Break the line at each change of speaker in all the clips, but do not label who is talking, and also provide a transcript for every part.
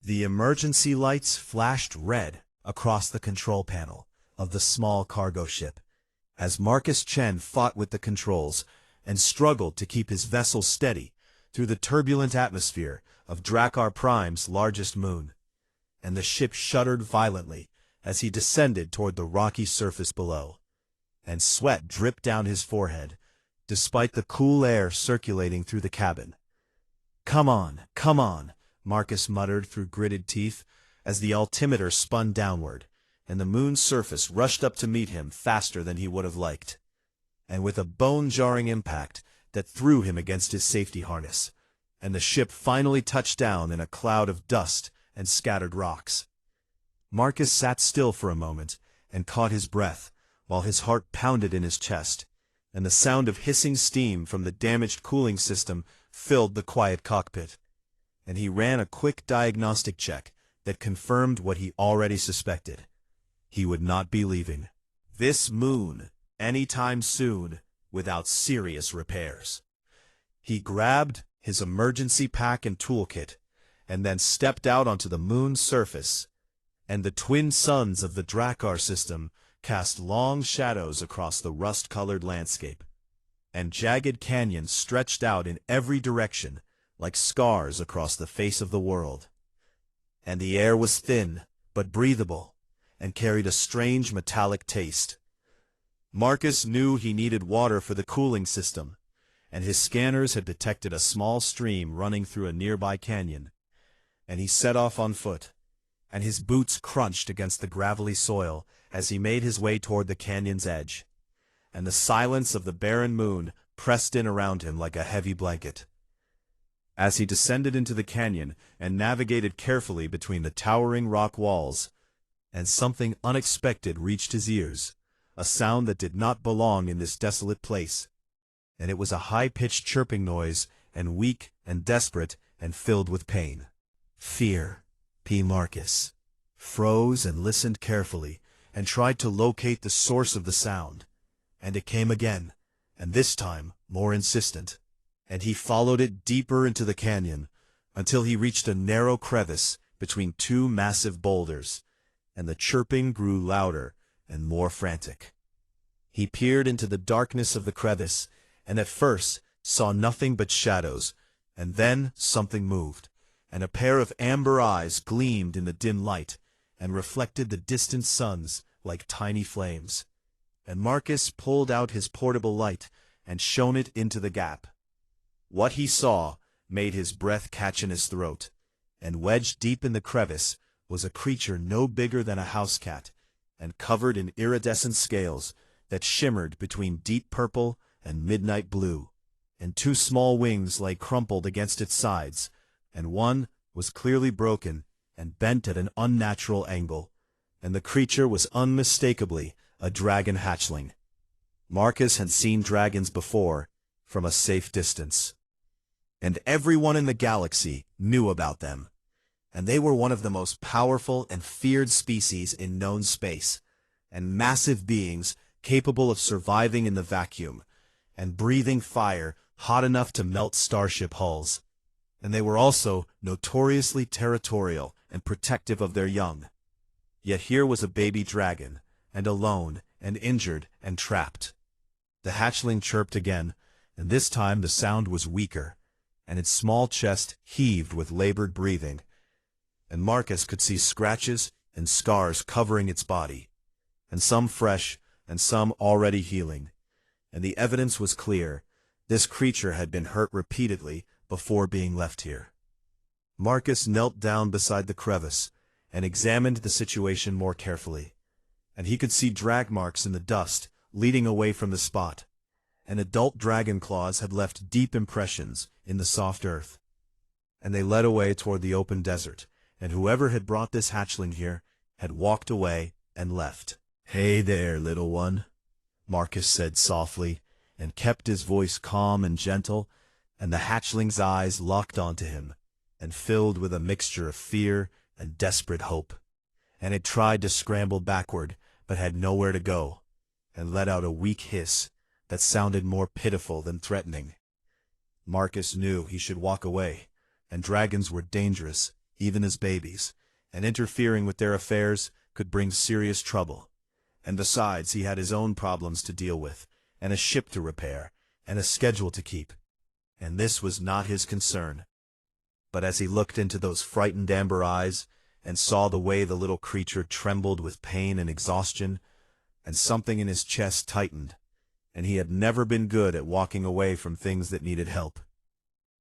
The emergency lights flashed red across the control panel of the small cargo ship as Marcus Chen fought with the controls and struggled to keep his vessel steady through the turbulent atmosphere of Drakkar Prime's largest moon. And the ship shuddered violently as he descended toward the rocky surface below, and sweat dripped down his forehead, despite the cool air circulating through the cabin. Come on, Marcus muttered through gritted teeth as the altimeter spun downward, and the moon's surface rushed up to meet him faster than he would have liked, and with a bone-jarring impact that threw him against his safety harness, and the ship finally touched down in a cloud of dust and scattered rocks. Marcus sat still for a moment and caught his breath, while his heart pounded in his chest, and the sound of hissing steam from the damaged cooling system filled the quiet cockpit. And he ran a quick diagnostic check that confirmed what he already suspected. He would not be leaving this moon anytime soon without serious repairs. He grabbed his emergency pack and toolkit, and then stepped out onto the moon's surface, and the twin suns of the Drakkar system cast long shadows across the rust-colored landscape, and jagged canyons stretched out in every direction like scars across the face of the world. And the air was thin, but breathable, and carried a strange metallic taste. Marcus knew he needed water for the cooling system, and his scanners had detected a small stream running through a nearby canyon, and he set off on foot, and his boots crunched against the gravelly soil as he made his way toward the canyon's edge, and the silence of the barren moon pressed in around him like a heavy blanket. As he descended into the canyon and navigated carefully between the towering rock walls, and something unexpected reached his ears, a sound that did not belong in this desolate place, and it was a high-pitched chirping noise, and weak and desperate and filled with pain. Fear. Marcus froze and listened carefully and tried to locate the source of the sound, and it came again, and this time more insistent, and he followed it deeper into the canyon until he reached a narrow crevice between two massive boulders, and the chirping grew louder and more frantic. He peered into the darkness of the crevice, and at first saw nothing but shadows, and then something moved, and a pair of amber eyes gleamed in the dim light and reflected the distant suns like tiny flames. And Marcus pulled out his portable light and shone it into the gap. What he saw made his breath catch in his throat, and wedged deep in the crevice was a creature no bigger than a house cat, and covered in iridescent scales that shimmered between deep purple and midnight blue, and two small wings lay crumpled against its sides, and one was clearly broken and bent at an unnatural angle, and the creature was unmistakably a dragon hatchling. Marcus had seen dragons before, from a safe distance, and everyone in the galaxy knew about them, and they were one of the most powerful and feared species in known space, and massive beings capable of surviving in the vacuum, and breathing fire hot enough to melt starship hulls. And they were also notoriously territorial and protective of their young. Yet here was a baby dragon, and alone, and injured, and trapped. The hatchling chirped again, and this time the sound was weaker, and its small chest heaved with labored breathing, and Marcus could see scratches and scars covering its body, and some fresh, and some already healing, and the evidence was clear. This creature had been hurt repeatedly before being left here. Marcus knelt down beside the crevice and examined the situation more carefully, and he could see drag marks in the dust leading away from the spot, and adult dragon claws had left deep impressions in the soft earth, and they led away toward the open desert, and whoever had brought this hatchling here had walked away and left. "Hey there, little one," Marcus said softly, and kept his voice calm and gentle, and the hatchling's eyes locked onto him, and filled with a mixture of fear and desperate hope, and it tried to scramble backward, but had nowhere to go, and let out a weak hiss that sounded more pitiful than threatening. Marcus knew he should walk away, and dragons were dangerous, even as babies, and interfering with their affairs could bring serious trouble. And besides, he had his own problems to deal with, and a ship to repair, and a schedule to keep. And this was not his concern. But as he looked into those frightened amber eyes, and saw the way the little creature trembled with pain and exhaustion, and something in his chest tightened, and he had never been good at walking away from things that needed help.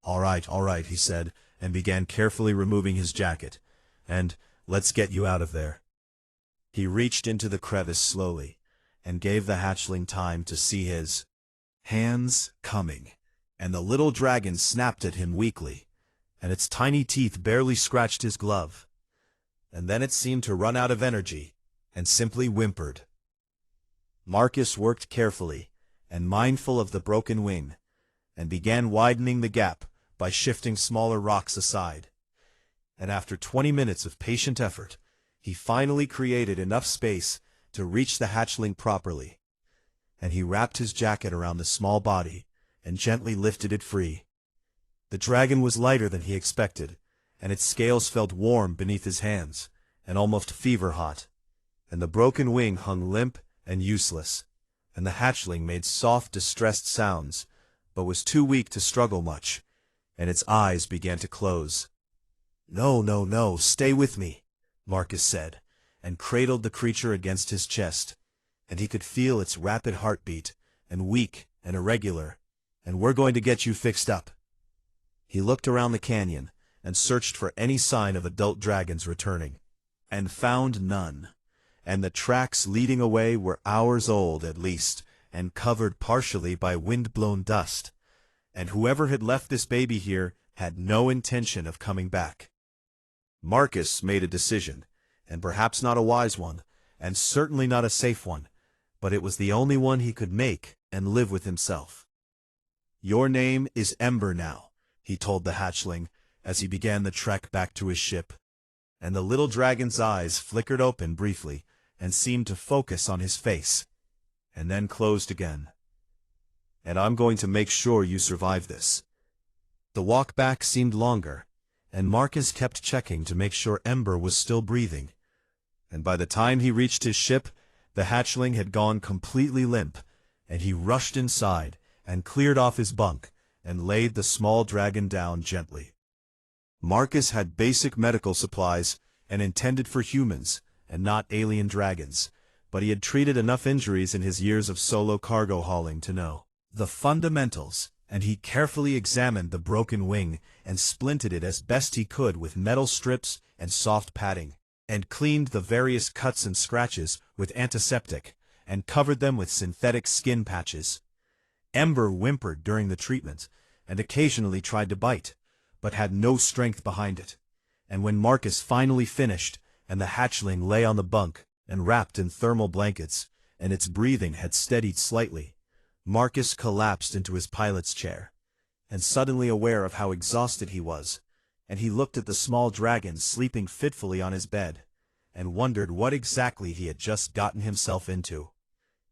All right, he said, and began carefully removing his jacket. And let's get you out of there. He reached into the crevice slowly, and gave the hatchling time to see his hands coming, and the little dragon snapped at him weakly, and its tiny teeth barely scratched his glove. And then it seemed to run out of energy, and simply whimpered. Marcus worked carefully, and mindful of the broken wing, and began widening the gap by shifting smaller rocks aside. And after 20 minutes of patient effort, he finally created enough space to reach the hatchling properly. And he wrapped his jacket around the small body, and gently lifted it free. The dragon was lighter than he expected, and its scales felt warm beneath his hands, and almost fever-hot. And the broken wing hung limp and useless, and the hatchling made soft, distressed sounds, but was too weak to struggle much, and its eyes began to close. No, stay with me, Marcus said, and cradled the creature against his chest, and he could feel its rapid heartbeat, and weak and irregular, and we're going to get you fixed up. He looked around the canyon, and searched for any sign of adult dragons returning, and found none, and the tracks leading away were hours old at least, and covered partially by wind-blown dust, and whoever had left this baby here had no intention of coming back. Marcus made a decision, and perhaps not a wise one, and certainly not a safe one, but it was the only one he could make and live with himself. Your name is Ember now, he told the hatchling, as he began the trek back to his ship, and the little dragon's eyes flickered open briefly, and seemed to focus on his face, and then closed again. And I'm going to make sure you survive this. The walk back seemed longer, and Marcus kept checking to make sure Ember was still breathing, and by the time he reached his ship, the hatchling had gone completely limp, and he rushed inside, and cleared off his bunk, and laid the small dragon down gently. Marcus had basic medical supplies, and intended for humans, and not alien dragons, but he had treated enough injuries in his years of solo cargo hauling to know the fundamentals, and he carefully examined the broken wing, and splinted it as best he could with metal strips and soft padding, and cleaned the various cuts and scratches with antiseptic, and covered them with synthetic skin patches. Ember whimpered during the treatment, and occasionally tried to bite, but had no strength behind it. And when Marcus finally finished, and the hatchling lay on the bunk, and wrapped in thermal blankets, and its breathing had steadied slightly, Marcus collapsed into his pilot's chair, and suddenly aware of how exhausted he was, and he looked at the small dragon sleeping fitfully on his bed, and wondered what exactly he had just gotten himself into.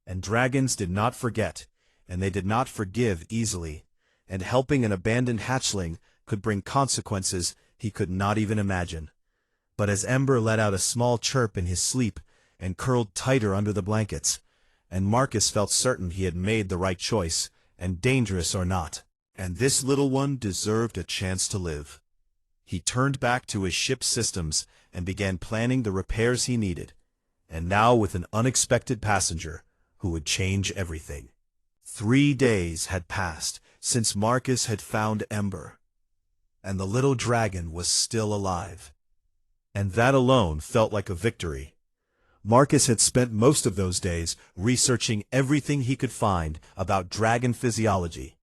And dragons did not forget, and they did not forgive easily, and helping an abandoned hatchling could bring consequences he could not even imagine. But as Ember let out a small chirp in his sleep, and curled tighter under the blankets, and Marcus felt certain he had made the right choice, and dangerous or not, and this little one deserved a chance to live. He turned back to his ship's systems, and began planning the repairs he needed, and now with an unexpected passenger who would change everything. 3 days had passed since Marcus had found Ember, and the little dragon was still alive. And that alone felt like a victory. Marcus had spent most of those days researching everything he could find about dragon physiology,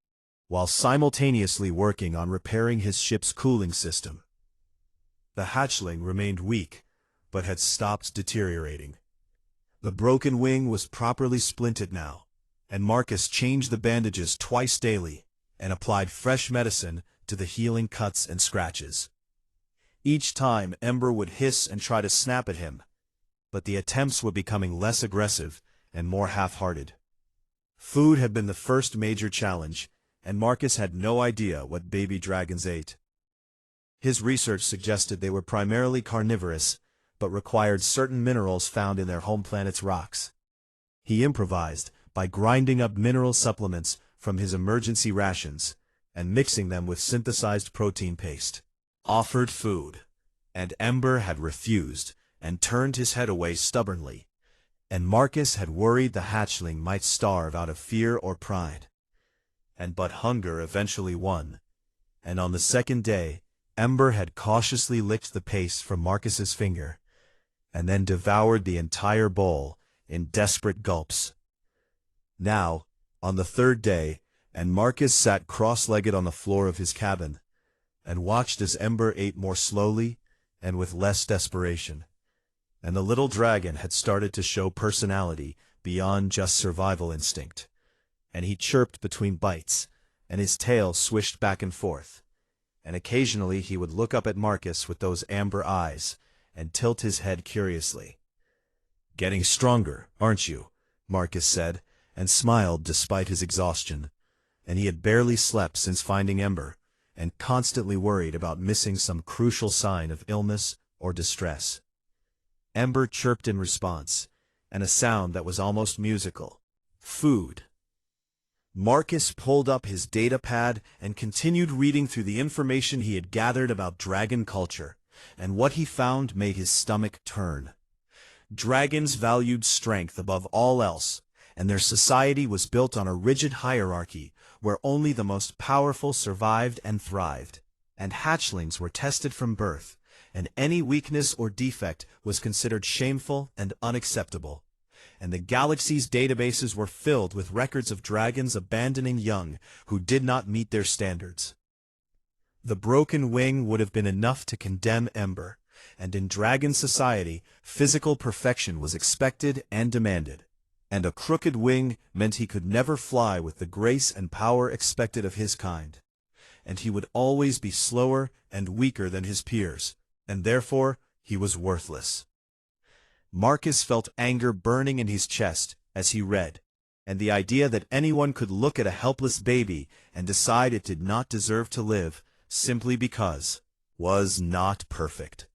while simultaneously working on repairing his ship's cooling system. The hatchling remained weak, but had stopped deteriorating. The broken wing was properly splinted now, and Marcus changed the bandages twice daily, and applied fresh medicine to the healing cuts and scratches. Each time Ember would hiss and try to snap at him, but the attempts were becoming less aggressive and more half-hearted. Food had been the first major challenge, and Marcus had no idea what baby dragons ate. His research suggested they were primarily carnivorous, but required certain minerals found in their home planet's rocks. He improvised by grinding up mineral supplements from his emergency rations and mixing them with synthesized protein paste. Offered food, and Ember had refused and turned his head away stubbornly, and Marcus had worried the hatchling might starve out of fear or pride. But hunger eventually won, and on the second day, Ember had cautiously licked the paste from Marcus's finger, and then devoured the entire bowl in desperate gulps. Now, on the third day, and Marcus sat cross-legged on the floor of his cabin, and watched as Ember ate more slowly and with less desperation. And the little dragon had started to show personality beyond just survival instinct, and he chirped between bites, and his tail swished back and forth, and occasionally he would look up at Marcus with those amber eyes, and tilt his head curiously. "Getting stronger, aren't you?" Marcus said, and smiled despite his exhaustion, and he had barely slept since finding Ember, and constantly worried about missing some crucial sign of illness or distress. Ember chirped in response, and a sound that was almost musical. Food. Marcus pulled up his data pad and continued reading through the information he had gathered about dragon culture, and what he found made his stomach turn. Dragons valued strength above all else, and their society was built on a rigid hierarchy where only the most powerful survived and thrived, and hatchlings were tested from birth, and any weakness or defect was considered shameful and unacceptable. And the galaxy's databases were filled with records of dragons abandoning young who did not meet their standards. The broken wing would have been enough to condemn Ember, and in dragon society, physical perfection was expected and demanded, and a crooked wing meant he could never fly with the grace and power expected of his kind, and he would always be slower and weaker than his peers, and therefore he was worthless. Marcus felt anger burning in his chest as he read, and the idea that anyone could look at a helpless baby and decide it did not deserve to live simply because was not perfect,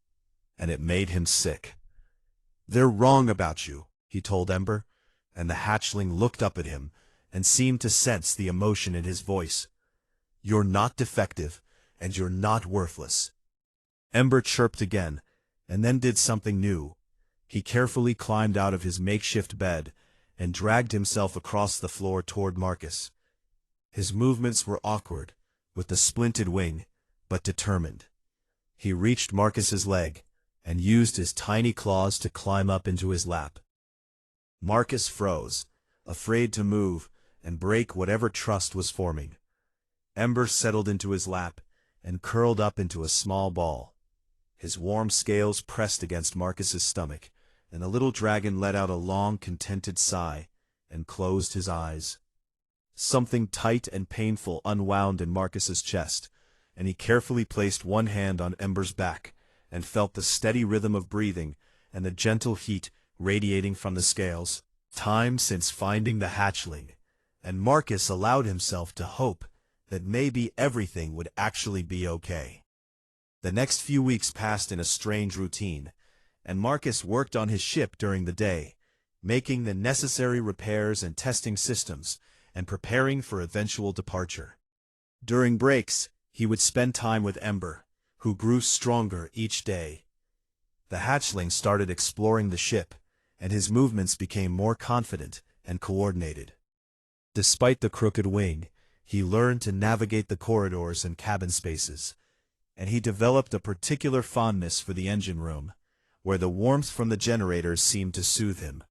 and it made him sick. "They're wrong about you," he told Ember, and the hatchling looked up at him and seemed to sense the emotion in his voice. "You're not defective, and you're not worthless." Ember chirped again, and then did something new. He carefully climbed out of his makeshift bed and dragged himself across the floor toward Marcus. His movements were awkward, with the splinted wing, but determined. He reached Marcus's leg and used his tiny claws to climb up into his lap. Marcus froze, afraid to move and break whatever trust was forming. Ember settled into his lap and curled up into a small ball. His warm scales pressed against Marcus's stomach, and the little dragon let out a long, contented sigh and closed his eyes. Something tight and painful unwound in Marcus's chest, and he carefully placed one hand on Ember's back and felt the steady rhythm of breathing and the gentle heat radiating from the scales. Time since finding the hatchling, and Marcus allowed himself to hope that maybe everything would actually be okay. The next few weeks passed in a strange routine, and Marcus worked on his ship during the day, making the necessary repairs and testing systems, and preparing for eventual departure. During breaks, he would spend time with Ember, who grew stronger each day. The hatchling started exploring the ship, and his movements became more confident and coordinated. Despite the crooked wing, he learned to navigate the corridors and cabin spaces, and he developed a particular fondness for the engine room, where the warmth from the generators seemed to soothe him.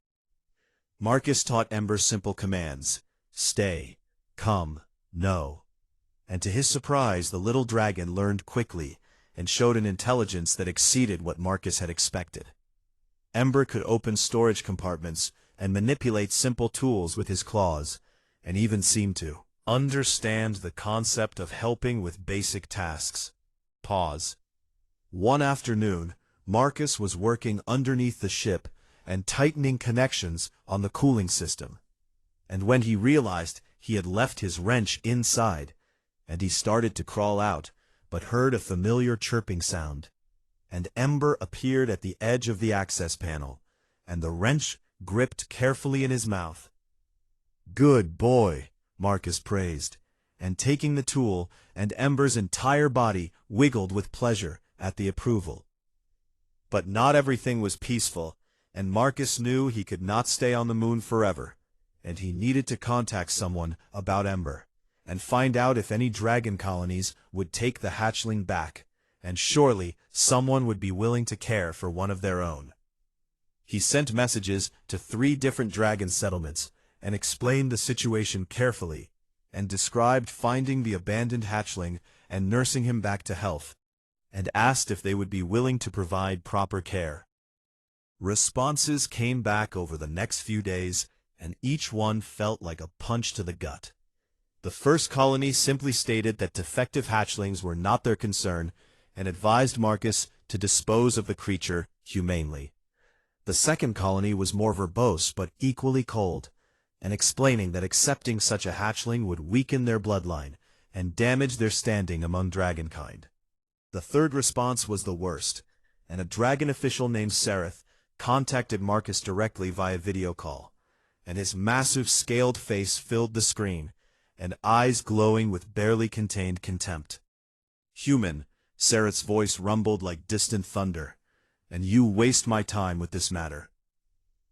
Marcus taught Ember simple commands: stay, come, no. And to his surprise, the little dragon learned quickly and showed an intelligence that exceeded what Marcus had expected. Ember could open storage compartments and manipulate simple tools with his claws, and even seemed to understand the concept of helping with basic tasks. Pause. One afternoon, Marcus was working underneath the ship and tightening connections on the cooling system. And when he realized he had left his wrench inside, and he started to crawl out, but heard a familiar chirping sound. And Ember appeared at the edge of the access panel, and the wrench gripped carefully in his mouth. "Good boy," Marcus praised, and taking the tool, and Ember's entire body wiggled with pleasure at the approval. But not everything was peaceful, and Marcus knew he could not stay on the moon forever, and he needed to contact someone about Ember, and find out if any dragon colonies would take the hatchling back, and surely someone would be willing to care for one of their own. He sent messages to 3 different dragon settlements, and explained the situation carefully, and described finding the abandoned hatchling and nursing him back to health, and asked if they would be willing to provide proper care. Responses came back over the next few days, and each one felt like a punch to the gut. The first colony simply stated that defective hatchlings were not their concern, and advised Marcus to dispose of the creature humanely. The second colony was more verbose but equally cold, and explaining that accepting such a hatchling would weaken their bloodline and damage their standing among dragonkind. The third response was the worst, and a dragon official named Sereth contacted Marcus directly via video call, and his massive scaled face filled the screen, and eyes glowing with barely contained contempt. "Human," Sereth's voice rumbled like distant thunder, "and you waste my time with this matter."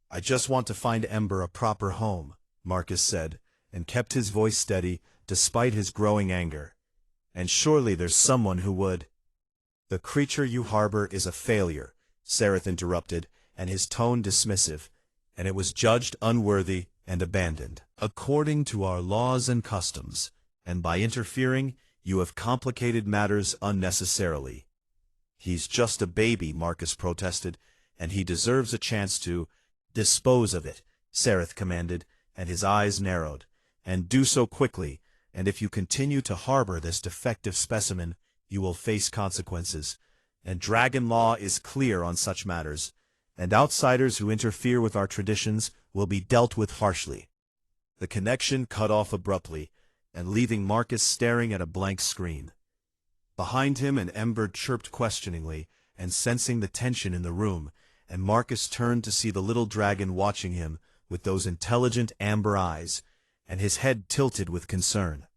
"I just want to find Ember a proper home," Marcus said, and kept his voice steady despite his growing anger. "And surely there's someone who would." "The creature you harbor is a failure," Sereth interrupted, and his tone dismissive, "and it was judged unworthy and abandoned, according to our laws and customs, and by interfering, you have complicated matters unnecessarily." "He's just a baby," Marcus protested, "and he deserves a chance to—" "Dispose of it," Sereth commanded, and his eyes narrowed. "And do so quickly, and if you continue to harbor this defective specimen, you will face consequences, and dragon law is clear on such matters, and outsiders who interfere with our traditions will be dealt with harshly." The connection cut off abruptly, and leaving Marcus staring at a blank screen. Behind him an Ember chirped questioningly, and sensing the tension in the room, and Marcus turned to see the little dragon watching him with those intelligent amber eyes, and his head tilted with concern.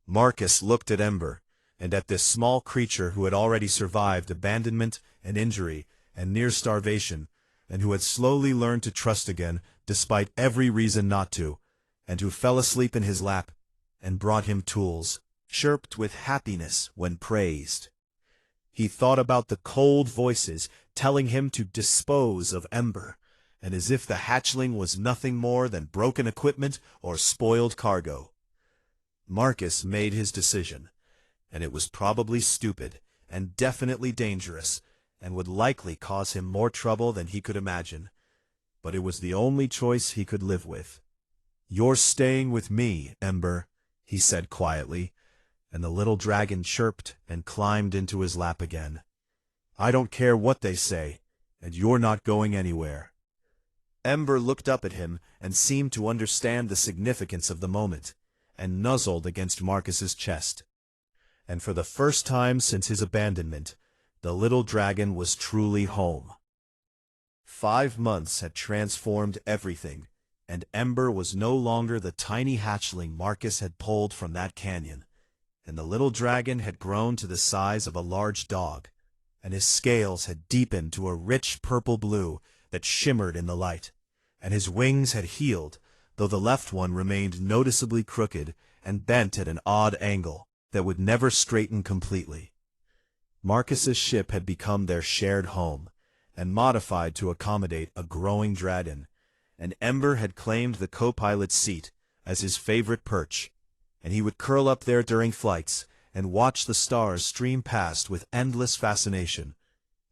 Marcus looked at Ember, and at this small creature who had already survived abandonment and injury and near starvation, and who had slowly learned to trust again despite every reason not to, and who fell asleep in his lap and brought him tools, chirped with happiness when praised. He thought about the cold voices telling him to dispose of Ember, and as if the hatchling was nothing more than broken equipment or spoiled cargo. Marcus made his decision, and it was probably stupid and definitely dangerous, and would likely cause him more trouble than he could imagine, but it was the only choice he could live with. "You're staying with me, Ember," he said quietly, and the little dragon chirped and climbed into his lap again. "I don't care what they say, and you're not going anywhere." Ember looked up at him and seemed to understand the significance of the moment, and nuzzled against Marcus's chest. And for the first time since his abandonment, the little dragon was truly home. 5 months had transformed everything, and Ember was no longer the tiny hatchling Marcus had pulled from that canyon, and the little dragon had grown to the size of a large dog, and his scales had deepened to a rich purple blue that shimmered in the light, and his wings had healed, though the left one remained noticeably crooked and bent at an odd angle that would never straighten completely. Marcus's ship had become their shared home, and modified to accommodate a growing dragon, and Ember had claimed the co-pilot's seat as his favorite perch, and he would curl up there during flights and watch the stars stream past with endless fascination,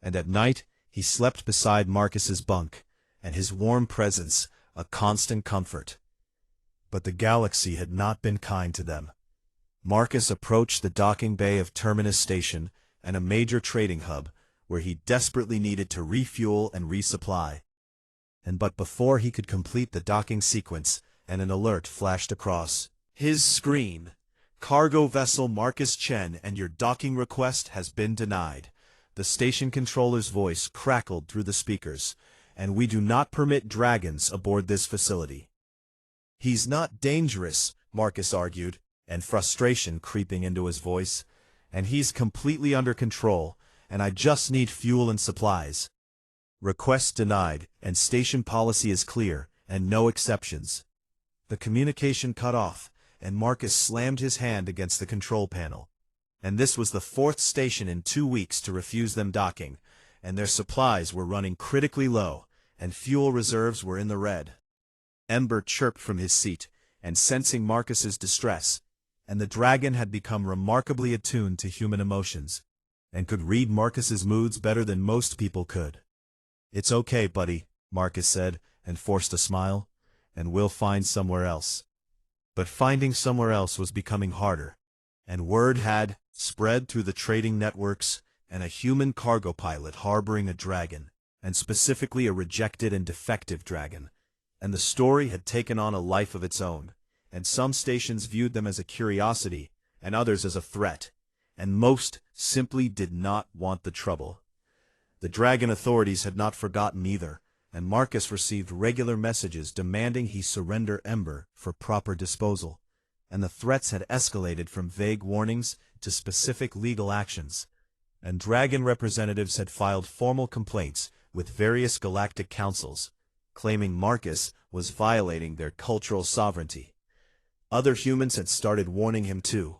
and at night he slept beside Marcus's bunk, and his warm presence a constant comfort. But the galaxy had not been kind to them. Marcus approached the docking bay of Terminus Station and a major trading hub, where he desperately needed to refuel and resupply. But before he could complete the docking sequence, an alert flashed across his screen, Cargo vessel Marcus Chen, and your docking request has been denied. The station controller's voice crackled through the speakers, and we do not permit dragons aboard this facility. He's not dangerous, Marcus argued, and frustration creeping into his voice. And he's completely under control, and I just need fuel and supplies. Request denied, and station policy is clear, and no exceptions. The communication cut off, and Marcus slammed his hand against the control panel. And this was the fourth station in 2 weeks to refuse them docking, and their supplies were running critically low, and fuel reserves were in the red. Ember chirped from his seat, and sensing Marcus's distress, and the dragon had become remarkably attuned to human emotions, and could read Marcus's moods better than most people could. "It's okay, buddy," Marcus said, and forced a smile, "and we'll find somewhere else." But finding somewhere else was becoming harder, and word had spread through the trading networks, and a human cargo pilot harboring a dragon, and specifically a rejected and defective dragon, and the story had taken on a life of its own, and some stations viewed them as a curiosity, and others as a threat, and most simply did not want the trouble. The dragon authorities had not forgotten either, and Marcus received regular messages demanding he surrender Ember for proper disposal, and the threats had escalated from vague warnings to specific legal actions, and dragon representatives had filed formal complaints with various galactic councils, claiming Marcus was violating their cultural sovereignty. Other humans had started warning him too.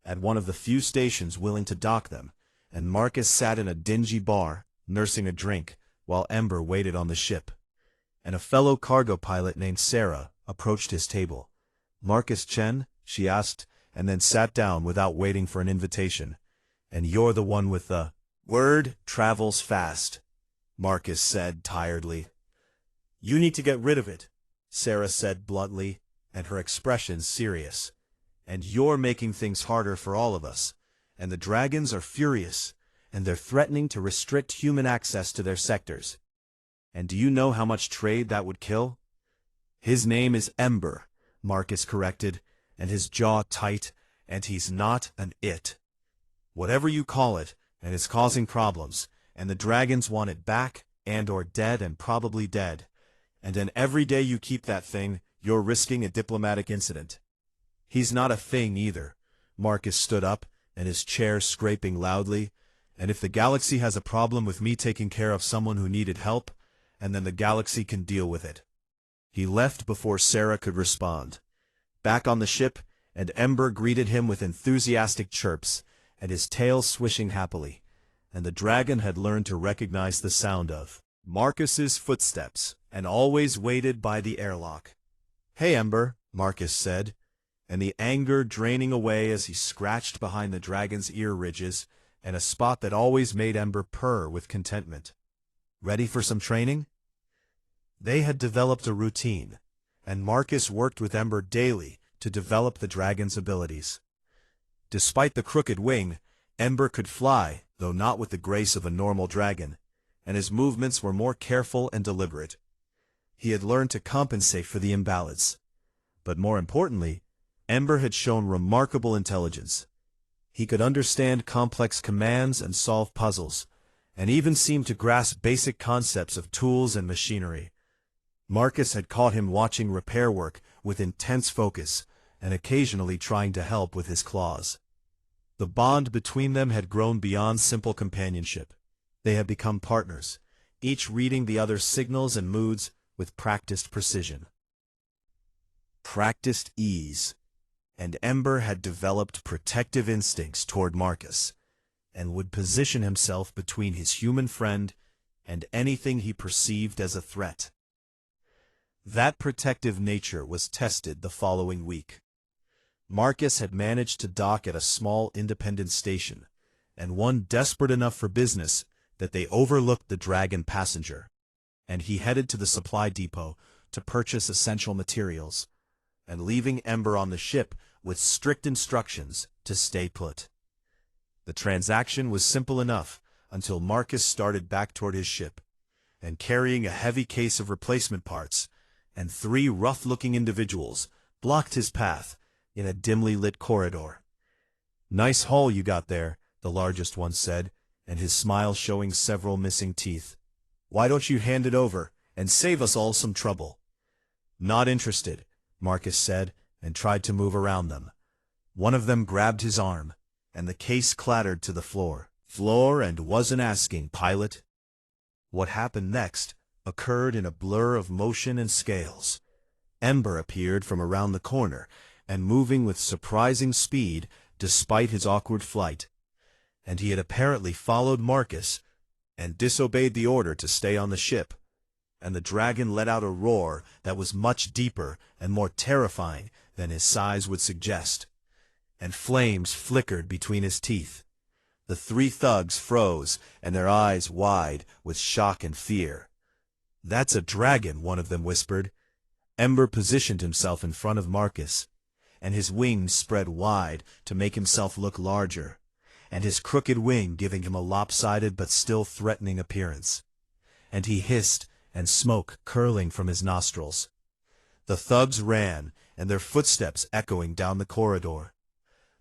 At one of the few stations willing to dock them, and Marcus sat in a dingy bar, nursing a drink, while Ember waited on the ship. And a fellow cargo pilot named Sarah approached his table. "Marcus Chen?" she asked, and then sat down without waiting for an invitation. "And you're the one with the—" "Word travels fast," Marcus said tiredly. "You need to get rid of it," Sarah said bluntly, and her expression serious. "And you're making things harder for all of us. And the dragons are furious, and they're threatening to restrict human access to their sectors. And do you know how much trade that would kill?" "His name is Ember," Marcus corrected, and his jaw tight, "and he's not an it. Whatever you call it, and it's causing problems, and the dragons want it back, and or dead and probably dead. And then every day you keep that thing, you're risking a diplomatic incident." "He's not a thing either." Marcus stood up, and his chair scraping loudly. "And if the galaxy has a problem with me taking care of someone who needed help, and then the galaxy can deal with it." He left before Sarah could respond. Back on the ship, and Ember greeted him with enthusiastic chirps, and his tail swishing happily, and the dragon had learned to recognize the sound of Marcus's footsteps, and always waited by the airlock. "Hey, Ember," Marcus said, and the anger draining away as he scratched behind the dragon's ear ridges, and a spot that always made Ember purr with contentment. "Ready for some training?" They had developed a routine, and Marcus worked with Ember daily to develop the dragon's abilities. Despite the crooked wing, Ember could fly, though not with the grace of a normal dragon, and his movements were more careful and deliberate. He had learned to compensate for the imbalance. But more importantly, Ember had shown remarkable intelligence. He could understand complex commands and solve puzzles, and even seemed to grasp basic concepts of tools and machinery. Marcus had caught him watching repair work with intense focus, and occasionally trying to help with his claws. The bond between them had grown beyond simple companionship. They had become partners, each reading the other's signals and moods with practiced precision. Practiced ease. And Ember had developed protective instincts toward Marcus, and would position himself between his human friend and anything he perceived as a threat. That protective nature was tested the following week. Marcus had managed to dock at a small independent station, and one desperate enough for business that they overlooked the dragon passenger, and he headed to the supply depot to purchase essential materials, and leaving Ember on the ship with strict instructions to stay put. The transaction was simple enough until Marcus started back toward his ship, and carrying a heavy case of replacement parts, and 3 rough-looking individuals blocked his path, in a dimly lit corridor. "Nice haul you got there," the largest one said, and his smile showing several missing teeth. "Why don't you hand it over and save us all some trouble?" "Not interested," Marcus said, and tried to move around them. One of them grabbed his arm, and the case clattered to the floor. And wasn't asking, pilot. What happened next occurred in a blur of motion and scales. Ember appeared from around the corner, and moving with surprising speed despite his awkward flight. And he had apparently followed Marcus and disobeyed the order to stay on the ship. And the dragon let out a roar that was much deeper and more terrifying than his size would suggest. And flames flickered between his teeth. The three thugs froze, and their eyes wide with shock and fear. "That's a dragon," one of them whispered. Ember positioned himself in front of Marcus, and his wings spread wide to make himself look larger, and his crooked wing giving him a lopsided but still threatening appearance. And he hissed, and smoke curling from his nostrils. The thugs ran, and their footsteps echoing down the corridor.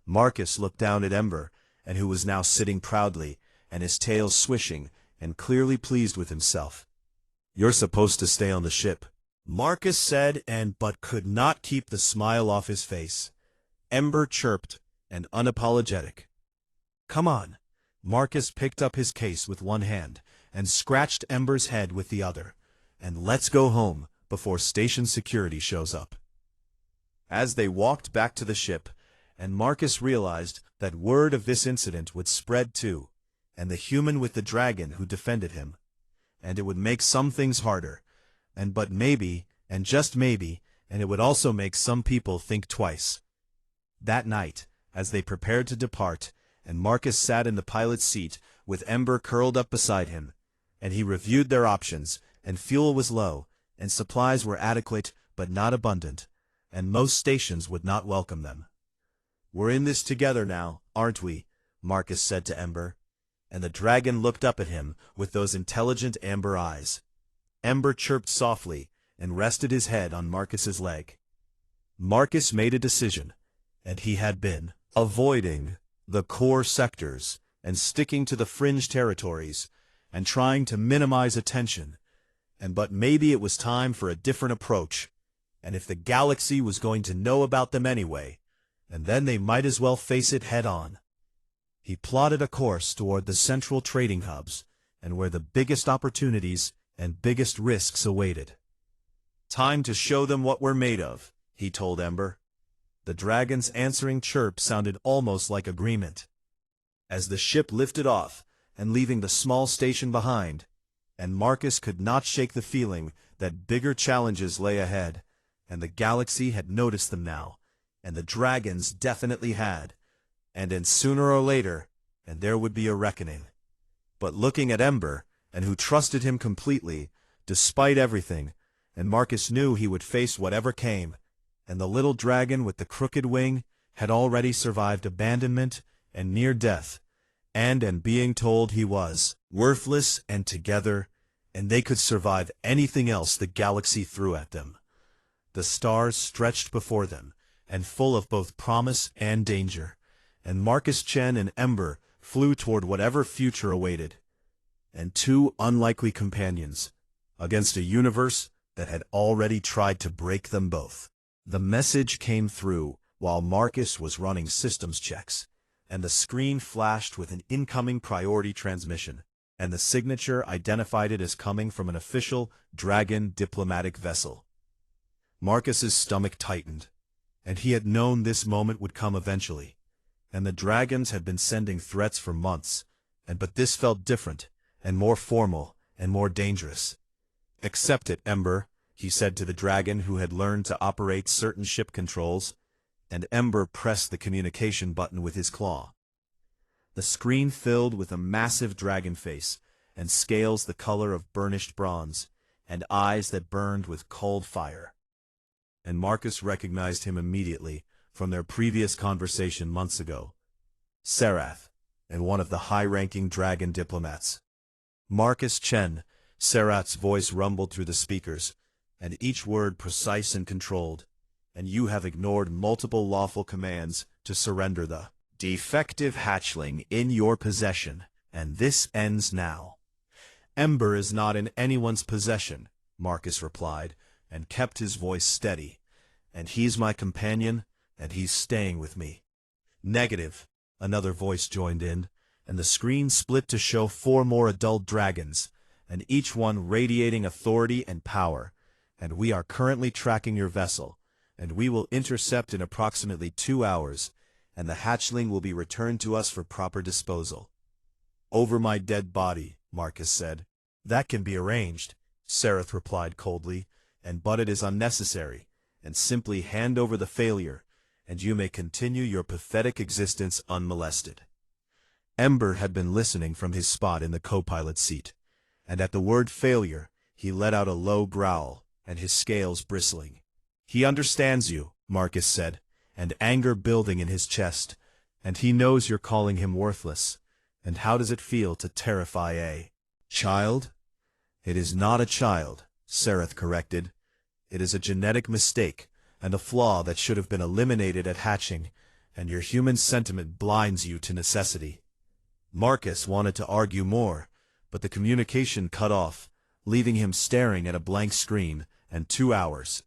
Marcus looked down at Ember, and who was now sitting proudly, and his tail swishing, and clearly pleased with himself. "You're supposed to stay on the ship," Marcus said, but could not keep the smile off his face. Ember chirped, and unapologetic. "Come on." Marcus picked up his case with one hand, and scratched Ember's head with the other. "And let's go home before station security shows up." As they walked back to the ship, and Marcus realized that word of this incident would spread too, and the human with the dragon who defended him. And it would make some things harder, but maybe, and just maybe, and it would also make some people think twice. That night, as they prepared to depart, and Marcus sat in the pilot's seat with Ember curled up beside him, and he reviewed their options, and fuel was low, and supplies were adequate but not abundant, and most stations would not welcome them. "We're in this together now, aren't we?" Marcus said to Ember, and the dragon looked up at him with those intelligent amber eyes. Ember chirped softly and rested his head on Marcus's leg. Marcus made a decision, and he had been avoiding the core sectors and sticking to the fringe territories and trying to minimize attention, but maybe it was time for a different approach, and if the galaxy was going to know about them anyway, and then they might as well face it head-on. He plotted a course toward the central trading hubs, and where the biggest opportunities and biggest risks awaited. "Time to show them what we're made of," he told Ember. The dragon's answering chirp sounded almost like agreement. As the ship lifted off, and leaving the small station behind, and Marcus could not shake the feeling that bigger challenges lay ahead, and the galaxy had noticed them now, and the dragons definitely had, and sooner or later, and there would be a reckoning. But looking at Ember, and who trusted him completely, despite everything, and Marcus knew he would face whatever came, and the little dragon with the crooked wing had already survived abandonment and near death, and being told he was worthless and together, and they could survive anything else the galaxy threw at them. The stars stretched before them, and full of both promise and danger, and Marcus Chen and Ember flew toward whatever future awaited, and two unlikely companions, against a universe that had already tried to break them both. The message came through while Marcus was running systems checks, and the screen flashed with an incoming priority transmission, and the signature identified it as coming from an official Dragon diplomatic vessel. Marcus's stomach tightened, and he had known this moment would come eventually, and the dragons had been sending threats for months, but this felt different, and more formal, and more dangerous. "Accept it, Ember," he said to the dragon who had learned to operate certain ship controls, and Ember pressed the communication button with his claw. The screen filled with a massive dragon face, and scales the color of burnished bronze, and eyes that burned with cold fire. And Marcus recognized him immediately from their previous conversation months ago. Serath, and one of the high-ranking dragon diplomats. "Marcus Chen," Serath's voice rumbled through the speakers, and each word precise and controlled, and you have ignored multiple lawful commands to surrender the defective hatchling in your possession, and this ends now. Ember is not in anyone's possession, Marcus replied, and kept his voice steady. And he's my companion, and he's staying with me. Negative, another voice joined in, and the screen split to show 4 more adult dragons, and each one radiating authority and power. And we are currently tracking your vessel, and we will intercept in approximately 2 hours, and the hatchling will be returned to us for proper disposal. Over my dead body, Marcus said. That can be arranged, Sereth replied coldly, but it is unnecessary, and simply hand over the failure, and you may continue your pathetic existence unmolested. Ember had been listening from his spot in the co-pilot seat, and at the word failure, he let out a low growl, and his scales bristling. He understands you, Marcus said, and anger building in his chest, and he knows you're calling him worthless. And how does it feel to terrify a child? It is not a child, Sereth corrected. It is a genetic mistake, and a flaw that should have been eliminated at hatching, and your human sentiment blinds you to necessity. Marcus wanted to argue more, but the communication cut off, leaving him staring at a blank screen, and 2 hours.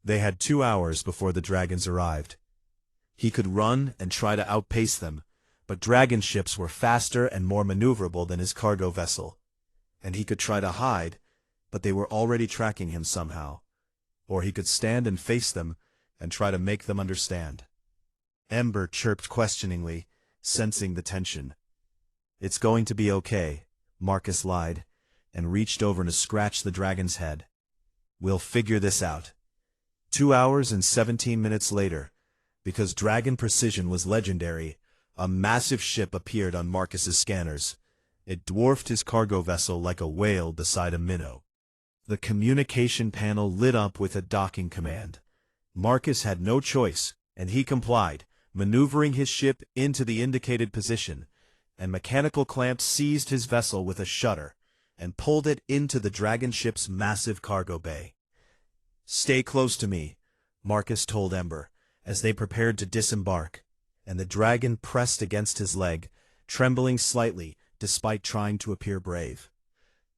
They had 2 hours before the dragons arrived. He could run and try to outpace them, but dragon ships were faster and more maneuverable than his cargo vessel. And he could try to hide, but they were already tracking him somehow. Or he could stand and face them and try to make them understand. Ember chirped questioningly, sensing the tension. It's going to be okay, Marcus lied, and reached over to scratch the dragon's head. We'll figure this out. 2 hours and 17 minutes later, because dragon precision was legendary, a massive ship appeared on Marcus's scanners. It dwarfed his cargo vessel like a whale beside a minnow. The communication panel lit up with a docking command. Marcus had no choice, and he complied, maneuvering his ship into the indicated position, and mechanical clamps seized his vessel with a shutter, and pulled it into the dragon ship's massive cargo bay. Stay close to me, Marcus told Ember, as they prepared to disembark, and the dragon pressed against his leg, trembling slightly despite trying to appear brave.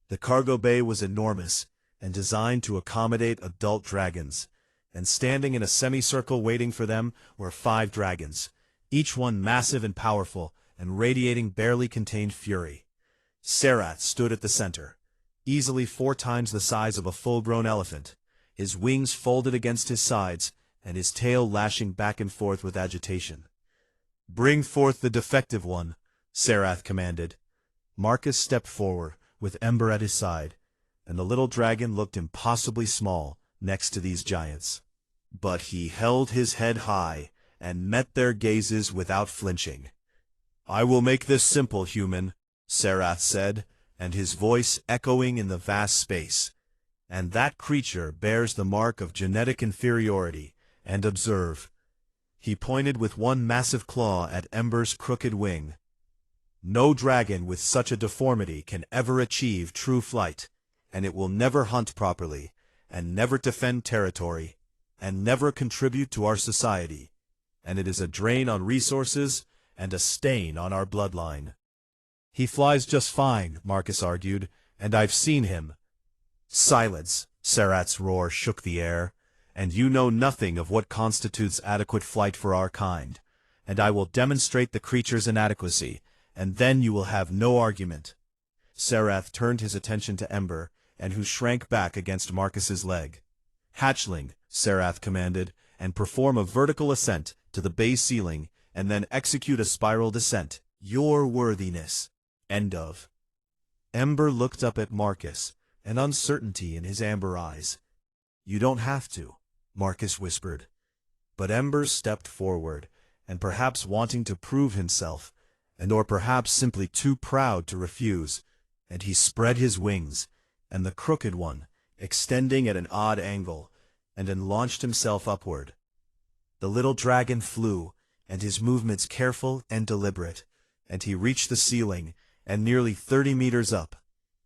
The cargo bay was enormous and designed to accommodate adult dragons, and standing in a semicircle waiting for them were 5 dragons, each one massive and powerful and radiating barely contained fury. Serath stood at the center, easily 4 times the size of a full-grown elephant, his wings folded against his sides and his tail lashing back and forth with agitation. "Bring forth the defective one," Serath commanded. Marcus stepped forward, with Ember at his side, and the little dragon looked impossibly small next to these giants. But he held his head high and met their gazes without flinching. "I will make this simple, human," Serath said, and his voice echoing in the vast space. "And that creature bears the mark of genetic inferiority, and observe." He pointed with one massive claw at Ember's crooked wing. "No dragon with such a deformity can ever achieve true flight, and it will never hunt properly, and never defend territory, and never contribute to our society, and it is a drain on resources and a stain on our bloodline." "He flies just fine," Marcus argued, "and I've seen him." "Silence!" Serath's roar shook the air. "And you know nothing of what constitutes adequate flight for our kind, and I will demonstrate the creature's inadequacy, and then you will have no argument." Serath turned his attention to Ember, and who shrank back against Marcus's leg. "Hatchling," Serath commanded, "and perform a vertical ascent to the bay ceiling, and then execute a spiral descent. Your worthiness." End of. Ember looked up at Marcus, an uncertainty in his amber eyes. "You don't have to," Marcus whispered. But Ember stepped forward, and perhaps wanting to prove himself, or perhaps simply too proud to refuse, and he spread his wings, and the crooked one, extending at an odd angle, and then launched himself upward. The little dragon flew, and his movements careful and deliberate, and he reached the ceiling, and nearly 30 meters up,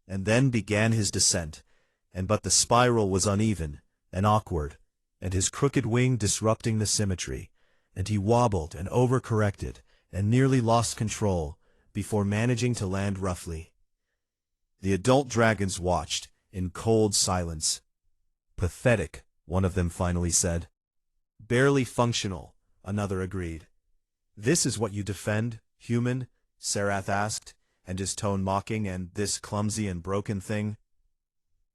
and then began his descent, but the spiral was uneven and awkward, and his crooked wing disrupting the symmetry, and he wobbled and overcorrected and nearly lost control before managing to land roughly. The adult dragons watched in cold silence. "Pathetic," one of them finally said. "Barely functional," another agreed. "This is what you defend, human?" Sarath asked, and his tone mocking, "and this clumsy and broken thing?"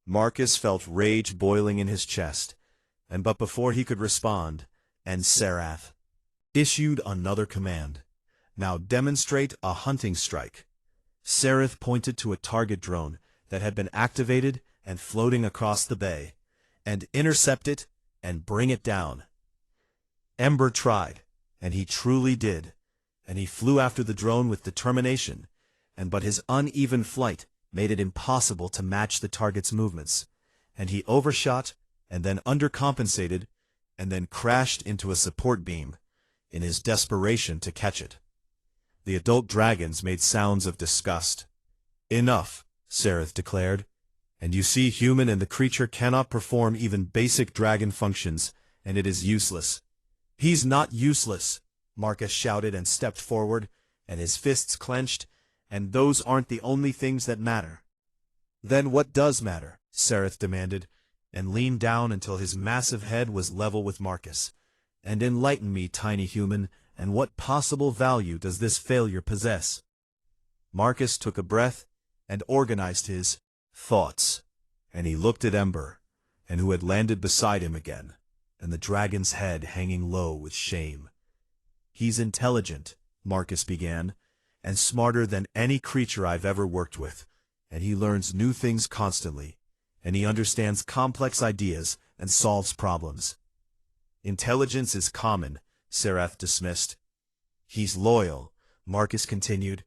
Marcus felt rage boiling in his chest, but before he could respond, and Sarath issued another command. "Now demonstrate a hunting strike." Sarath pointed to a target drone that had been activated and floating across the bay, "and intercept it and bring it down." Ember tried, and he truly did, and he flew after the drone with determination, but his uneven flight made it impossible to match the target's movements, and he overshot and then undercompensated and then crashed into a support beam in his desperation to catch it. The adult dragons made sounds of disgust. "Enough," Sarath declared, "and you see, human and the creature cannot perform even basic dragon functions, and it is useless." "He's not useless," Marcus shouted and stepped forward, and his fists clenched, "and those aren't the only things that matter." "Then what does matter?" Sarath demanded, and leaned down until his massive head was level with Marcus. "And enlighten me, tiny human, and what possible value does this failure possess?" Marcus took a breath and organized his thoughts, and he looked at Ember, and who had landed beside him again, and the dragon's head hanging low with shame. "He's intelligent," Marcus began, "and smarter than any creature I've ever worked with, and he learns new things constantly, and he understands complex ideas and solves problems." "Intelligence is common," Sarath dismissed. "He's loyal," Marcus continued,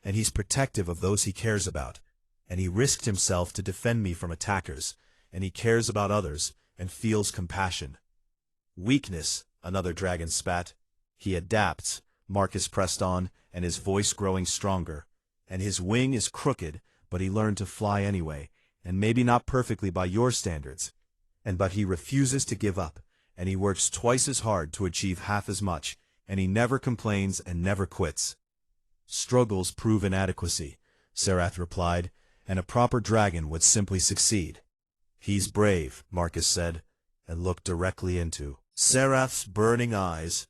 "and he's protective of those he cares about, and he risked himself to defend me from attackers, and he cares about others and feels compassion." "Weakness," another dragon spat. "He adapts," Marcus pressed on, and his voice growing stronger. "And his wing is crooked, but he learned to fly anyway, and maybe not perfectly by your standards. But he refuses to give up, and he works twice as hard to achieve half as much, and he never complains and never quits." "Struggles prove inadequacy," Sarath replied, "and a proper dragon would simply succeed." "He's brave," Marcus said, and looked directly into Sarath's burning eyes.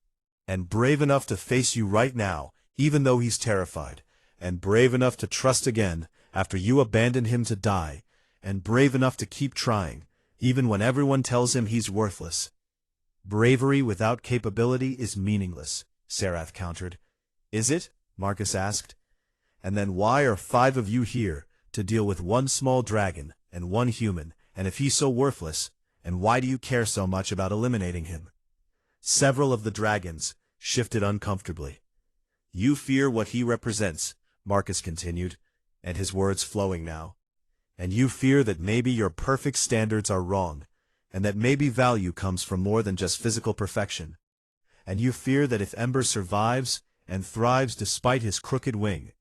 "And brave enough to face you right now, even though he's terrified, and brave enough to trust again after you abandon him to die, and brave enough to keep trying, even when everyone tells him he's worthless." "Bravery without capability is meaningless," Sarath countered. "Is it?" Marcus asked. "And then why are 5 of you here, to deal with one small dragon and one human, and if he's so worthless, and why do you care so much about eliminating him?" Several of the dragons shifted uncomfortably. "You fear what he represents," Marcus continued, and his words flowing now. "And you fear that maybe your perfect standards are wrong, and that maybe value comes from more than just physical perfection. And you fear that if Ember survives and thrives despite his crooked wing,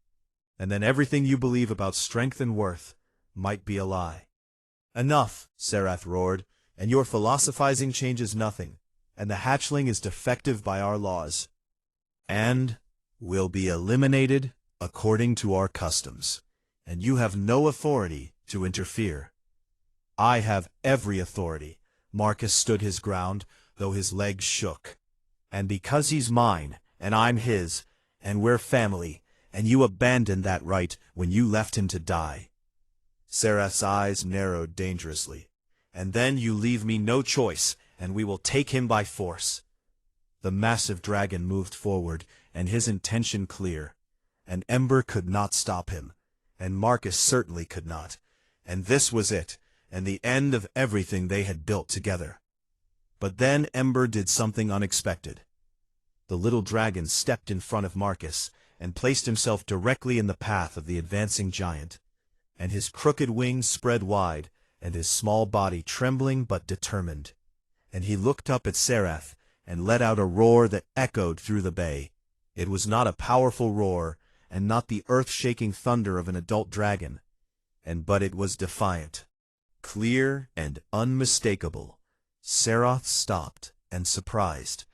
and then everything you believe about strength and worth might be a lie." "Enough," Sarath roared, "and your philosophizing changes nothing, and the hatchling is defective by our laws, and will be eliminated according to our customs, and you have no authority to interfere." "I have every authority." Marcus stood his ground, though his legs shook. "And because he's mine, and I'm his, and we're family, and you abandoned that right when you left him to die." Sarath's eyes narrowed dangerously. "And then you leave me no choice, and we will take him by force." The massive dragon moved forward, and his intention clear. And Ember could not stop him, and Marcus certainly could not. And this was it, and the end of everything they had built together. But then Ember did something unexpected. The little dragon stepped in front of Marcus, and placed himself directly in the path of the advancing giant. And his crooked wings spread wide, and his small body trembling but determined. And he looked up at Sarath, and let out a roar that echoed through the bay. It was not a powerful roar, and not the earth-shaking thunder of an adult dragon, but it was defiant, clear and unmistakable, Serath stopped, and surprised.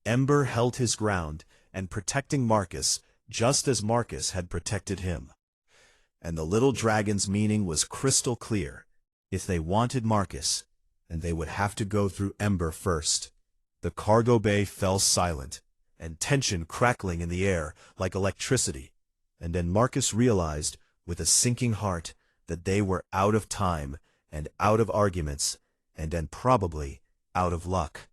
Ember held his ground, and protecting Marcus, just as Marcus had protected him. And the little dragon's meaning was crystal clear. If they wanted Marcus, then they would have to go through Ember first. The cargo bay fell silent, and tension crackling in the air like electricity. And then Marcus realized, with a sinking heart, that they were out of time, and out of arguments, and then probably out of luck.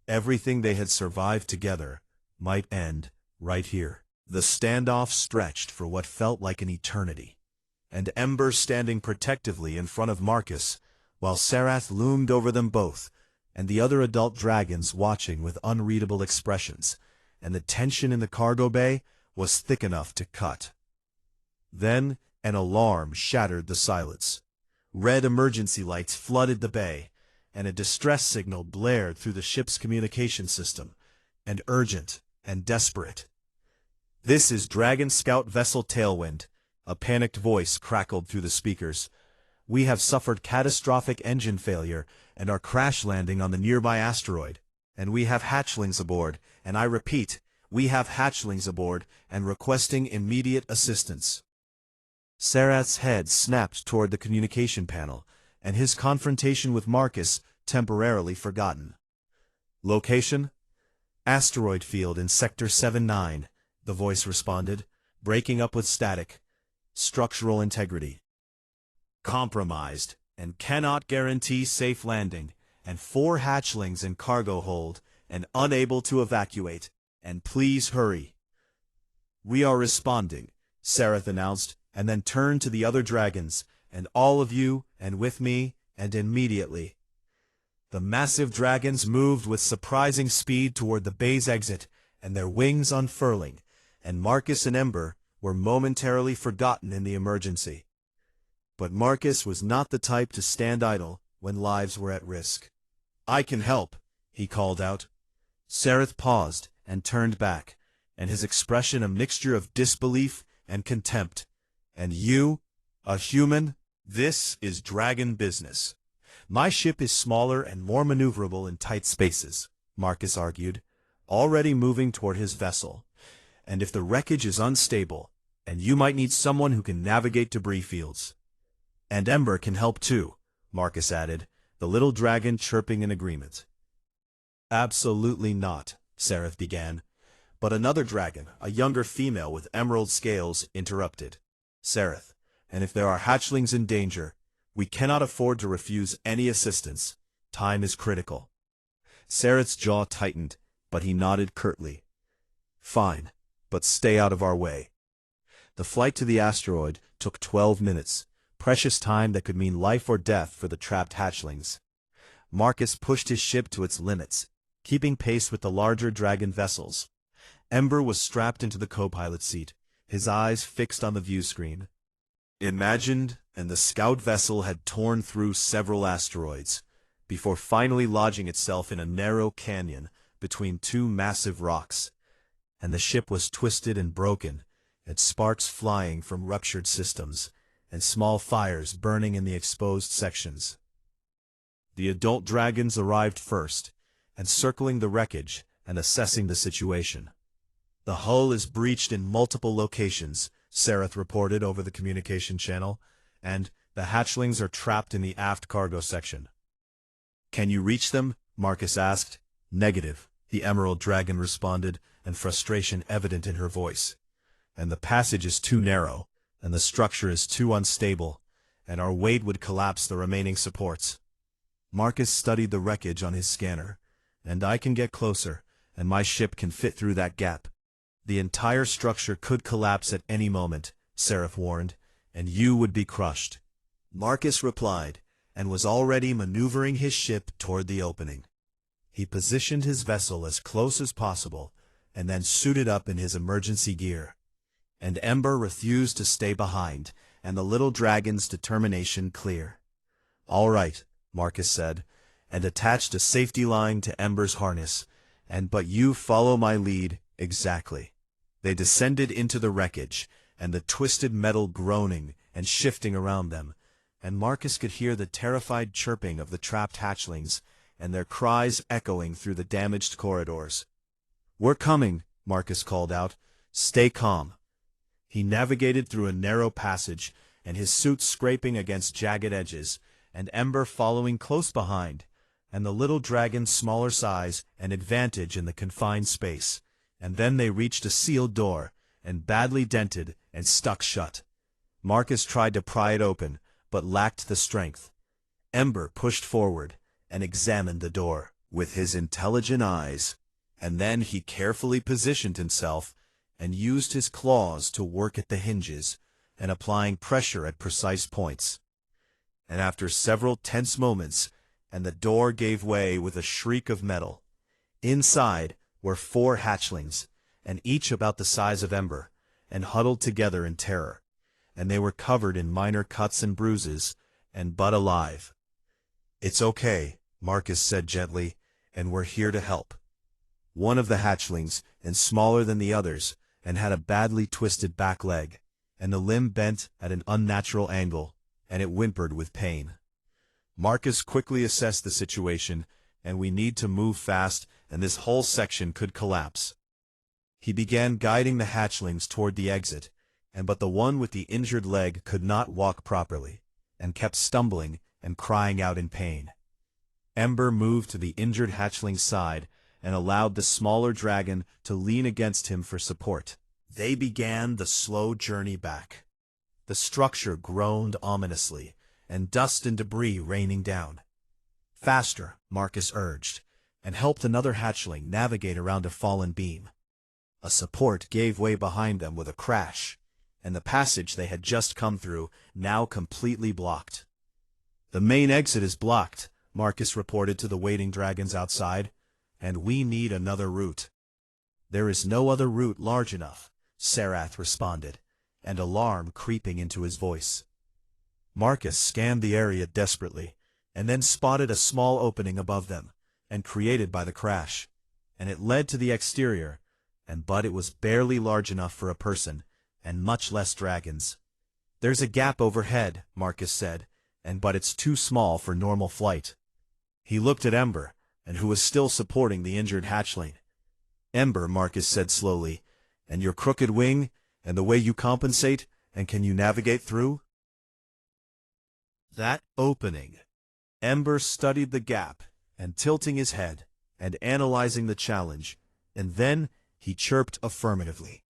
Everything they had survived together might end right here. The standoff stretched for what felt like an eternity, and Ember standing protectively in front of Marcus, while Serath loomed over them both, and the other adult dragons watching with unreadable expressions, and the tension in the cargo bay was thick enough to cut. Then an alarm shattered the silence. Red emergency lights flooded the bay, and a distress signal blared through the ship's communication system, and urgent and desperate. "This is Dragon Scout Vessel Tailwind," a panicked voice crackled through the speakers. "We have suffered catastrophic engine failure and are crash landing on the nearby asteroid. And we have hatchlings aboard, and I repeat, we have hatchlings aboard and requesting immediate assistance." Serath's head snapped toward the communication panel, and his confrontation with Marcus temporarily forgotten. "Location? Asteroid field in Sector 7-9, the voice responded, breaking up with static. "Structural integrity compromised, and cannot guarantee safe landing, and 4 hatchlings in cargo hold, and unable to evacuate, and please hurry." "We are responding," Serath announced, and then turned to the other dragons, "and all of you, and with me, and immediately." The massive dragons moved with surprising speed toward the bay's exit, and their wings unfurling, and Marcus and Ember were momentarily forgotten in the emergency. But Marcus was not the type to stand idle when lives were at risk. "I can help," he called out. Serath paused and turned back, and his expression a mixture of disbelief and contempt. "And you, a human? This is dragon business." "My ship is smaller and more maneuverable in tight spaces," Marcus argued, already moving toward his vessel. "And if the wreckage is unstable, and you might need someone who can navigate debris fields." "And Ember can help too," Marcus added, the little dragon chirping in agreement. "Absolutely not," Serath began, but another dragon, a younger female with emerald scales, interrupted. "Serath, and if there are hatchlings in danger, we cannot afford to refuse any assistance. Time is critical." Serath's jaw tightened, but he nodded curtly. "Fine, but stay out of our way." The flight to the asteroid took 12 minutes, precious time that could mean life or death for the trapped hatchlings. Marcus pushed his ship to its limits, keeping pace with the larger dragon vessels. Ember was strapped into the co-pilot seat, his eyes fixed on the view screen. Imagined, and the scout vessel had torn through several asteroids, before finally lodging itself in a narrow canyon between 2 massive rocks. And the ship was twisted and broken, its sparks flying from ruptured systems, and small fires burning in the exposed sections. The adult dragons arrived first, encircling the wreckage and assessing the situation. "The hull is breached in multiple locations," Serath reported over the communication channel, "and the hatchlings are trapped in the aft cargo section." "Can you reach them?" Marcus asked. "Negative," the emerald dragon responded, and frustration evident in her voice. "And the passage is too narrow, and the structure is too unstable, and our weight would collapse the remaining supports." Marcus studied the wreckage on his scanner. "And I can get closer, and my ship can fit through that gap." "The entire structure could collapse at any moment," Serath warned, "and you would be crushed." Marcus replied, and was already maneuvering his ship toward the opening. He positioned his vessel as close as possible, and then suited up in his emergency gear. And Ember refused to stay behind, and the little dragon's determination clear. "All right," Marcus said, and attached a safety line to Ember's harness, but you follow my lead exactly." They descended into the wreckage, and the twisted metal groaning and shifting around them, and Marcus could hear the terrified chirping of the trapped hatchlings, and their cries echoing through the damaged corridors. "We're coming," Marcus called out. "Stay calm." He navigated through a narrow passage, and his suit scraping against jagged edges, and Ember following close behind, and the little dragon's smaller size an advantage in the confined space. And then they reached a sealed door, and badly dented and stuck shut. Marcus tried to pry it open, but lacked the strength. Ember pushed forward and examined the door with his intelligent eyes, and then he carefully positioned himself and used his claws to work at the hinges and applying pressure at precise points. And after several tense moments, and the door gave way with a shriek of metal. Inside were 4 hatchlings, and each about the size of Ember, and huddled together in terror, and they were covered in minor cuts and bruises, and but alive. "It's okay," Marcus said gently, "and we're here to help." One of the hatchlings, and smaller than the others, and had a badly twisted back leg, and the limb bent at an unnatural angle, and it whimpered with pain. Marcus quickly assessed the situation, and "We need to move fast, and this whole section could collapse." He began guiding the hatchlings toward the exit, but the one with the injured leg could not walk properly, and kept stumbling and crying out in pain. Ember moved to the injured hatchling's side, and allowed the smaller dragon to lean against him for support. They began the slow journey back. The structure groaned ominously, and dust and debris raining down. "Faster," Marcus urged, and helped another hatchling navigate around a fallen beam. A support gave way behind them with a crash, and the passage they had just come through now completely blocked. "The main exit is blocked," Marcus reported to the waiting dragons outside, "and we need another route." "There is no other route large enough," Sarath responded, and alarm creeping into his voice. Marcus scanned the area desperately, and then spotted a small opening above them, and created by the crash, and it led to the exterior, but it was barely large enough for a person, and much less dragons. "There's a gap overhead," Marcus said, but it's too small for normal flight." He looked at Ember, and who was still supporting the injured hatchling. "Ember," Marcus said slowly, "and your crooked wing, and the way you compensate, and can you navigate through?" "That opening." Ember studied the gap, and tilting his head, and analyzing the challenge, and then he chirped affirmatively.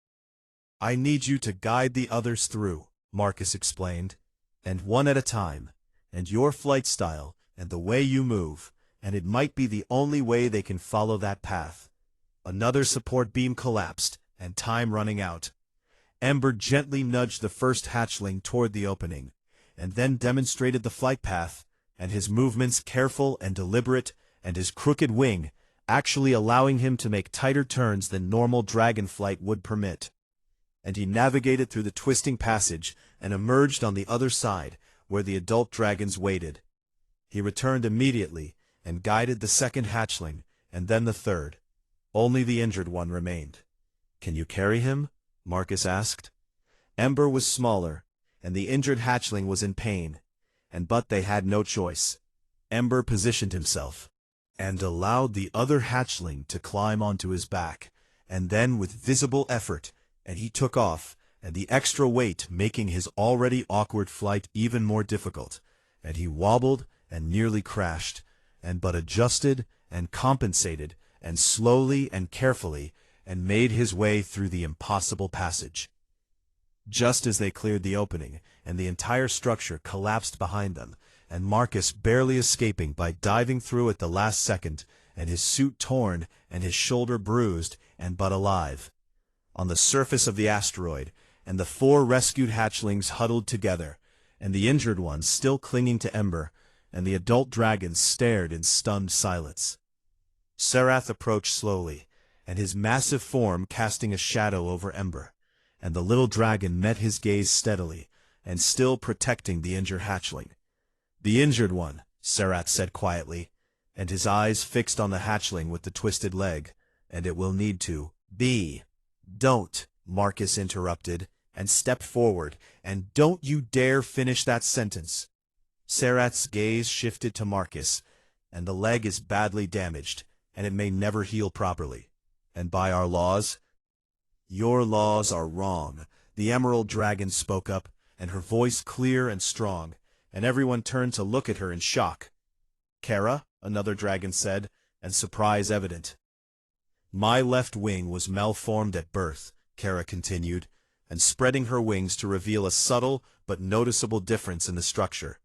"I need you to guide the others through," Marcus explained, "and one at a time, and your flight style, and the way you move, and it might be the only way they can follow that path." Another support beam collapsed, and time running out. Ember gently nudged the first hatchling toward the opening, and then demonstrated the flight path, and his movements careful and deliberate, and his crooked wing actually allowing him to make tighter turns than normal dragon flight would permit. And he navigated through the twisting passage and emerged on the other side, where the adult dragons waited. He returned immediately and guided the second hatchling, and then the third. Only the injured one remained. "Can you carry him?" Marcus asked. Ember was smaller, and the injured hatchling was in pain, but they had no choice. Ember positioned himself, and allowed the other hatchling to climb onto his back, and then with visible effort, and he took off, and the extra weight making his already awkward flight even more difficult, and he wobbled and nearly crashed, but adjusted and compensated, and slowly and carefully, and made his way through the impossible passage. Just as they cleared the opening, and the entire structure collapsed behind them, and Marcus barely escaping by diving through at the last second, and his suit torn, and his shoulder bruised, but alive. On the surface of the asteroid, and the 4 rescued hatchlings huddled together, and the injured one still clinging to Ember, and the adult dragons stared in stunned silence. Sarath approached slowly, and his massive form casting a shadow over Ember, and the little dragon met his gaze steadily, and still protecting the injured hatchling. "The injured one," Sarath said quietly, and his eyes fixed on the hatchling with the twisted leg, "and it will need to be." "Don't," Marcus interrupted, and stepped forward, "and don't you dare finish that sentence." Sarath's gaze shifted to Marcus, and the leg is badly damaged, and it may never heal properly. And by our laws? Your laws are wrong, the Emerald Dragon spoke up, and her voice clear and strong, and everyone turned to look at her in shock. Kara, another dragon said, and surprise evident. My left wing was malformed at birth, Kara continued, and spreading her wings to reveal a subtle but noticeable difference in the structure.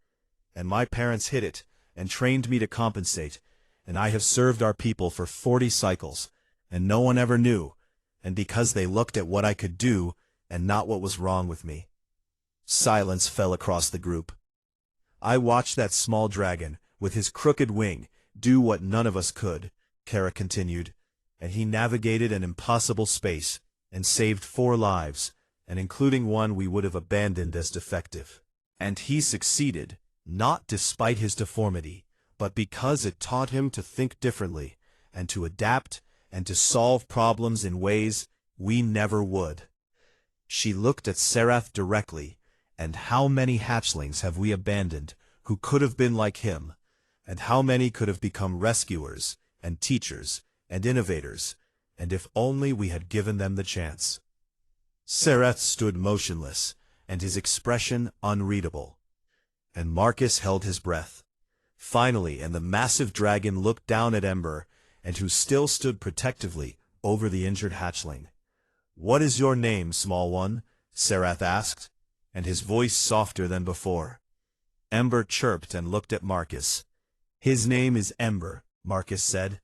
And my parents hid it, and trained me to compensate, and I have served our people for 40 cycles, and no one ever knew, and because they looked at what I could do, and not what was wrong with me. Silence fell across the group. I watched that small dragon, with his crooked wing, do what none of us could, Kara continued, and he navigated an impossible space, and saved 4 lives, and including one we would have abandoned as defective. And he succeeded, not despite his deformity, but because it taught him to think differently, and to adapt, and to solve problems in ways we never would. She looked at Serath directly, and how many hatchlings have we abandoned who could have been like him, and how many could have become rescuers, and teachers, and innovators, and if only we had given them the chance. Serath stood motionless, and his expression unreadable. And Marcus held his breath. Finally, and the massive dragon looked down at Ember, and who still stood protectively over the injured hatchling. "What is your name, small one?" Serath asked, and his voice softer than before. Ember chirped and looked at Marcus. "His name is Ember," Marcus said.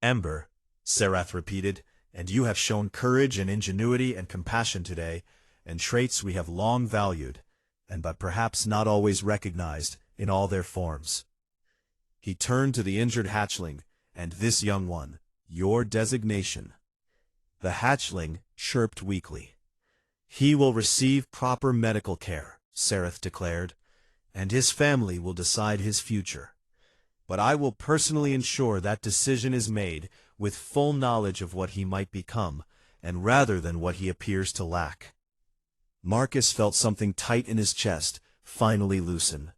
"Ember," Serath repeated, "and you have shown courage and ingenuity and compassion today, and traits we have long valued, and but perhaps not always recognized in all their forms." He turned to the injured hatchling, "And this young one, your designation." The hatchling chirped weakly. "He will receive proper medical care," Serath declared, "and his family will decide his future. But I will personally ensure that decision is made with full knowledge of what he might become, and rather than what he appears to lack." Marcus felt something tight in his chest finally loosen.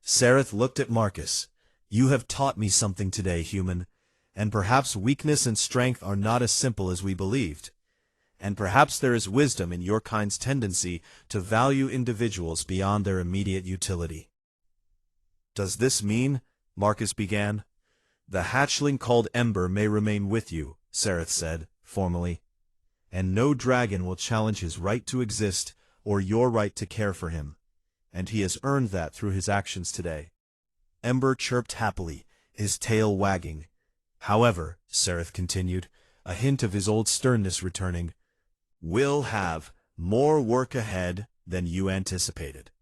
Serath looked at Marcus. "You have taught me something today, human, and perhaps weakness and strength are not as simple as we believed. And perhaps there is wisdom in your kind's tendency to value individuals beyond their immediate utility." "Does this mean," Marcus began. "The hatchling called Ember may remain with you," Serath said, formally, "and no dragon will challenge his right to exist or your right to care for him, and he has earned that through his actions today." Ember chirped happily, his tail wagging. "However," Serath continued, a hint of his old sternness returning, "we'll have more work ahead than you anticipated."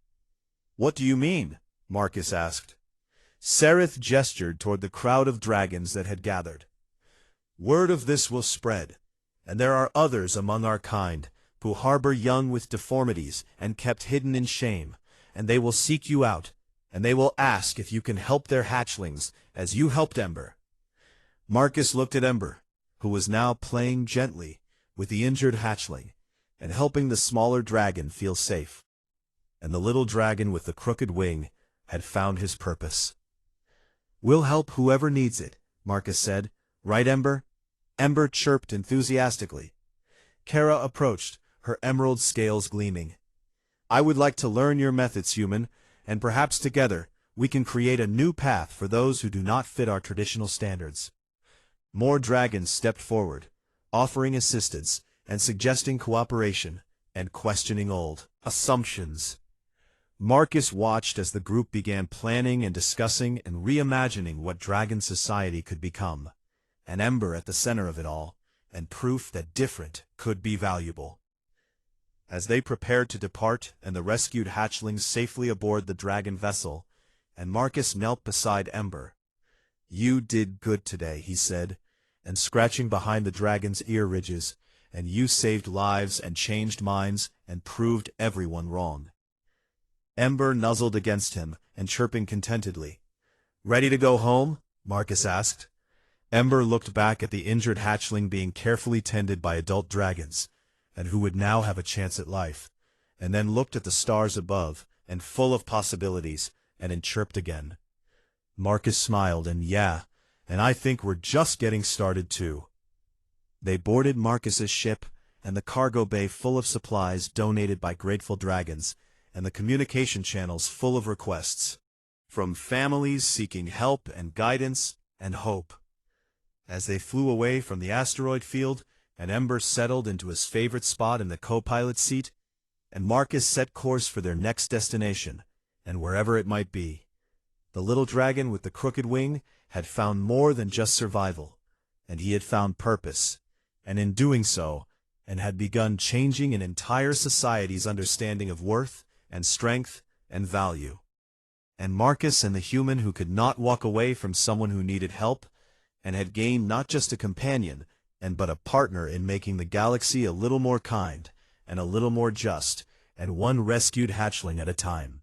"What do you mean?" Marcus asked. Serath gestured toward the crowd of dragons that had gathered. "Word of this will spread, and there are others among our kind who harbor young with deformities and kept hidden in shame, and they will seek you out, and they will ask if you can help their hatchlings as you helped Ember." Marcus looked at Ember, who was now playing gently with the injured hatchling, and helping the smaller dragon feel safe. And the little dragon with the crooked wing had found his purpose. "We'll help whoever needs it," Marcus said. "Right, Ember?" Ember chirped enthusiastically. Kara approached, her emerald scales gleaming. "I would like to learn your methods, human, and perhaps together we can create a new path for those who do not fit our traditional standards." More dragons stepped forward, offering assistance and suggesting cooperation, and questioning old assumptions. Marcus watched as the group began planning and discussing and reimagining what dragon society could become, an Ember at the center of it all, and proof that different could be valuable. As they prepared to depart and the rescued hatchlings safely aboard the dragon vessel, and Marcus knelt beside Ember. "You did good today," he said, and scratching behind the dragon's ear ridges, "and you saved lives and changed minds and proved everyone wrong." Ember nuzzled against him and chirping contentedly. "Ready to go home?" Marcus asked. Ember looked back at the injured hatchling being carefully tended by adult dragons, and who would now have a chance at life, and then looked at the stars above, and full of possibilities, and chirped again. Marcus smiled, and I think we're just getting started too. They boarded Marcus's ship, and the cargo bay full of supplies donated by grateful dragons, and the communication channels full of requests from families seeking help and guidance and hope. As they flew away from the asteroid field, and Ember settled into his favorite spot in the co-pilot seat, and Marcus set course for their next destination, and wherever it might be. The little dragon with the crooked wing had found more than just survival, and he had found purpose, and in doing so, and had begun changing an entire society's understanding of worth and strength and value. And Marcus and the human who could not walk away from someone who needed help, and had gained not just a companion, but a partner in making the galaxy a little more kind, and a little more just, and one rescued hatchling at a time.